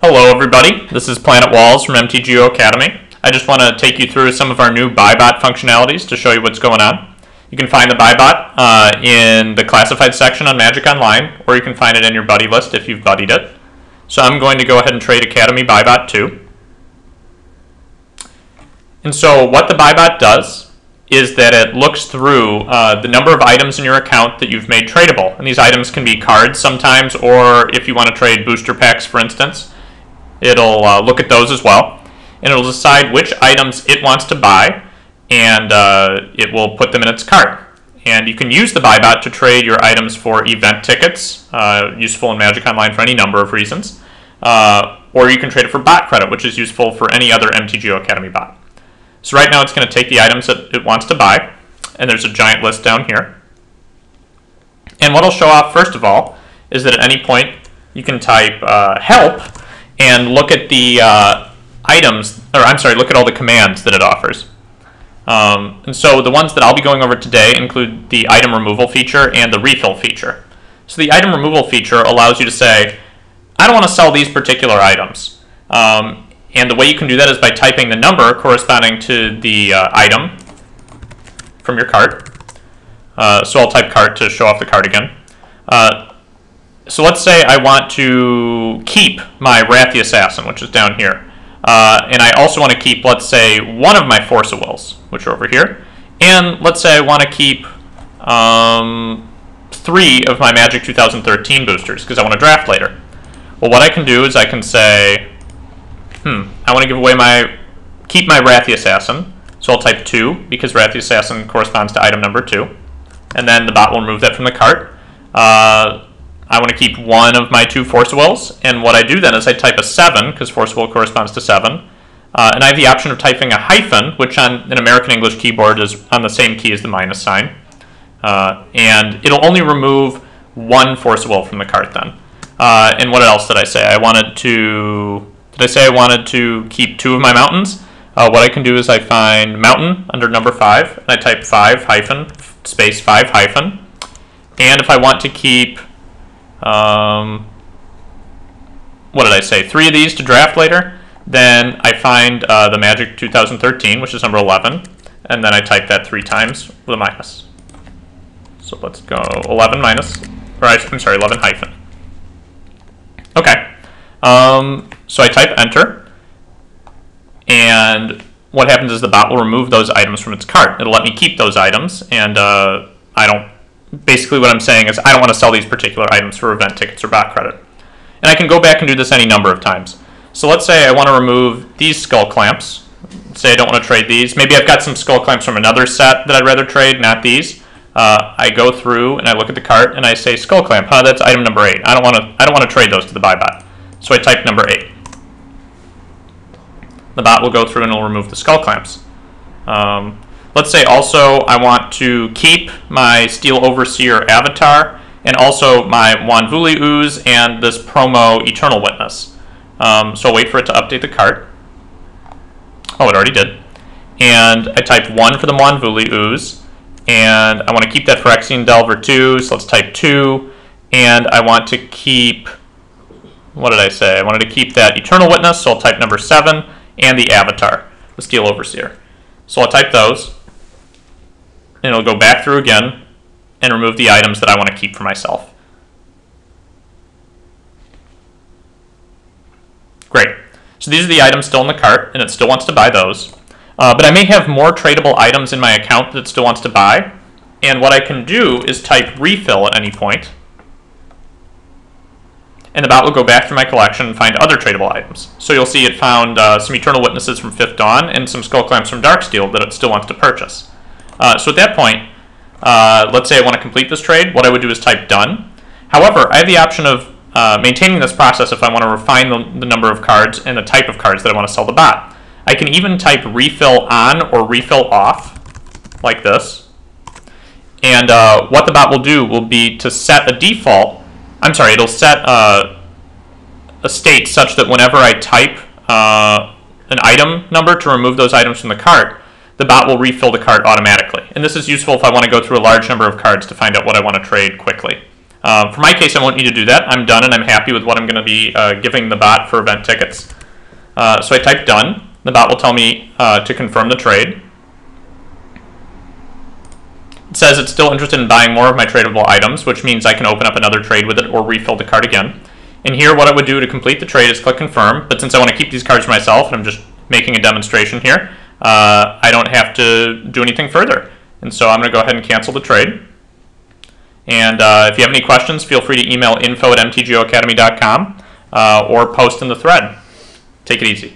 Hello everybody, this is Planet Walls from MTGO Academy. I just want to take you through some of our new BuBot functionalities to show you what's going on. You can find the BuBot in the classified section on Magic Online, or you can find it in your buddy list if you've buddied it. So I'm going to go ahead and trade Academy BuBot 2. And so what the BuBot does is that it looks through the number of items in your account that you've made tradable. And these items can be cards sometimes, or if you want to trade booster packs, for instance, it'll look at those as well. And it'll decide which items it wants to buy, and it will put them in its cart. And you can use the BuBot to trade your items for event tickets, useful in Magic Online for any number of reasons. Or you can trade it for bot credit, which is useful for any other MTGO Academy bot. So right now it's going to take the items that it wants to buy, and there's a giant list down here. And what I'll show off first of all is that at any point you can type help and look at the look at all the commands that it offers. And so the ones that I'll be going over today include the item removal feature and the refill feature. So the item removal feature allows you to say, I don't want to sell these particular items. And the way you can do that is by typing the number corresponding to the item from your cart. So I'll type cart to show off the cart again. So let's say I want to keep my Wrath the Assassin, which is down here. And I also want to keep, let's say, one of my Force of Wills, which are over here. And let's say I want to keep 3 of my Magic 2013 boosters, because I want to draft later. Well, what I can do is I can say, I want to give away keep my Wrath the Assassin. So I'll type 2, because Wrath the Assassin corresponds to item number 2. And then the bot will remove that from the cart. I want to keep 1 of my 2 Force Wills, and what I do then is I type a 7, because Force Will corresponds to 7, and I have the option of typing a hyphen, which on an American English keyboard is on the same key as the minus sign, and it'll only remove 1 Force Will from the cart then. And what else did I say? I wanted to keep 2 of my mountains? What I can do is I find mountain under number 5, and I type 5 hyphen space 5 hyphen, and if I want to keep what did I say? 3 of these to draft later. Then I find the Magic 2013, which is number 11, and then I type that 3 times with a minus. So let's go 11 minus, or I'm sorry, 11 hyphen. Okay. So I type enter, and what happens is the bot will remove those items from its cart. It'll let me keep those items, and basically what I'm saying is I don't want to sell these particular items for event tickets or bot credit. And I can go back and do this any number of times. So let's say I want to remove these skull clamps. Let's say I don't want to trade these. Maybe I've got some skull clamps from another set that I'd rather trade, not these. I go through and I look at the cart and I say skull clamp. That's item number 8. I don't want to trade those to the BuBot. So I type number 8. The bot will go through and it'll remove the skull clamps. Let's say also I want to keep my Steel Overseer avatar and also my Wanvuli Ooze and this promo Eternal Witness. So I'll wait for it to update the cart. Oh, it already did. And I type 1 for the Wanvuli Ooze, and I want to keep that Phyrexian Delver 2, so let's type 2. And I want to keep, what did I say? I wanted to keep that Eternal Witness, so I'll type number 7, and the avatar, the Steel Overseer. So I'll type those, and it'll go back through again and remove the items that I want to keep for myself. Great. So these are the items still in the cart, and it still wants to buy those. But I may have more tradable items in my account that it still wants to buy, and what I can do is type refill at any point, and the bot will go back through my collection and find other tradable items. So you'll see it found some Eternal Witnesses from 5th Dawn and some Skull Clamps from Darksteel that it still wants to purchase. So at that point, let's say I want to complete this trade, what I would do is type done. However, I have the option of maintaining this process if I want to refine the number of cards and the type of cards that I want to sell the bot. I can even type refill on or refill off, like this. And what the bot will do will be to set a default, it'll set a state such that whenever I type an item number to remove those items from the cart, the bot will refill the cart automatically. And this is useful if I want to go through a large number of cards to find out what I want to trade quickly. For my case, I won't need to do that. I'm done and I'm happy with what I'm going to be giving the bot for event tickets. So I type done. The bot will tell me to confirm the trade. It says it's still interested in buying more of my tradable items, which means I can open up another trade with it or refill the cart again. And here, what I would do to complete the trade is click confirm, but since I want to keep these cards for myself, and I'm just making a demonstration here, I don't have to do anything further. And so I'm going to go ahead and cancel the trade. And if you have any questions, feel free to email info@mtgoacademy.com or post in the thread. Take it easy.